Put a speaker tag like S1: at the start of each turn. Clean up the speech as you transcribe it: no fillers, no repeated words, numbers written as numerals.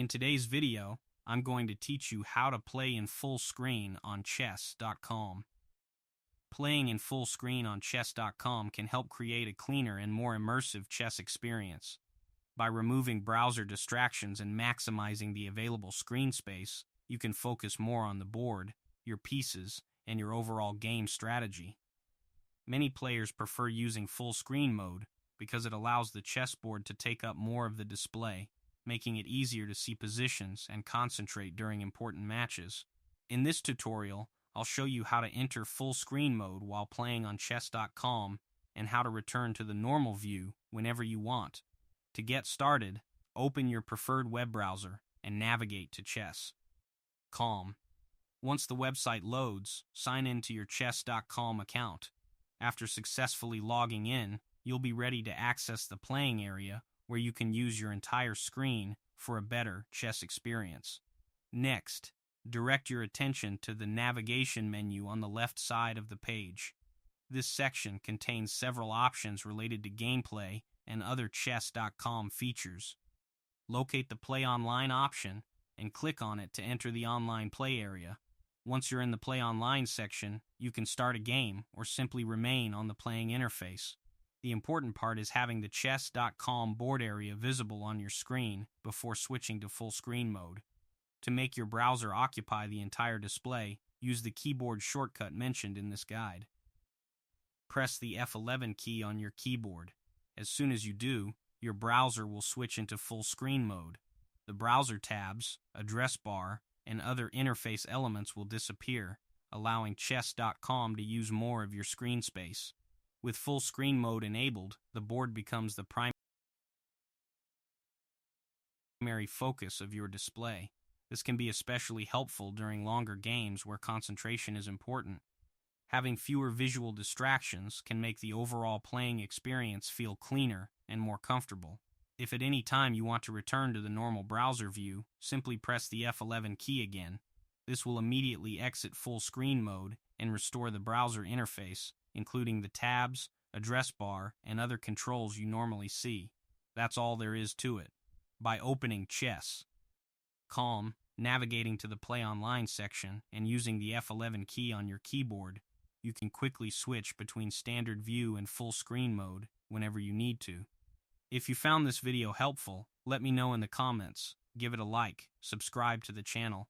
S1: In today's video, I'm going to teach you how to play in full screen on chess.com. Playing in full screen on chess.com can help create a cleaner and more immersive chess experience. By removing browser distractions and maximizing the available screen space, you can focus more on the board, your pieces, and your overall game strategy. Many players prefer using full screen mode because it allows the chessboard to take up more of the display, making it easier to see positions and concentrate during important matches. In this tutorial, I'll show you how to enter full screen mode while playing on chess.com and how to return to the normal view whenever you want. To get started, open your preferred web browser and navigate to chess.com. Once the website loads, sign in to your chess.com account. After successfully logging in, you'll be ready to access the playing area where you can use your entire screen for a better chess experience. Next, direct your attention to the navigation menu on the left side of the page. This section contains several options related to gameplay and other chess.com features. Locate the Play Online option and click on it to enter the online play area. Once you're in the Play Online section, you can start a game or simply remain on the playing interface. The important part is having the chess.com board area visible on your screen before switching to full screen mode. To make your browser occupy the entire display, use the keyboard shortcut mentioned in this guide. Press the F11 key on your keyboard. As soon as you do, your browser will switch into full screen mode. The browser tabs, address bar, and other interface elements will disappear, allowing chess.com to use more of your screen space. With full screen mode enabled, the board becomes the primary focus of your display. This can be especially helpful during longer games where concentration is important. Having fewer visual distractions can make the overall playing experience feel cleaner and more comfortable. If at any time you want to return to the normal browser view, simply press the F11 key again. This will immediately exit full screen mode and restore the browser interface, including the tabs, address bar, and other controls you normally see. That's all there is to it. By opening chess.com, navigating to the Play Online section, and using the F11 key on your keyboard, you can quickly switch between standard view and full screen mode whenever you need to. If you found this video helpful, let me know in the comments, give it a like, subscribe to the channel,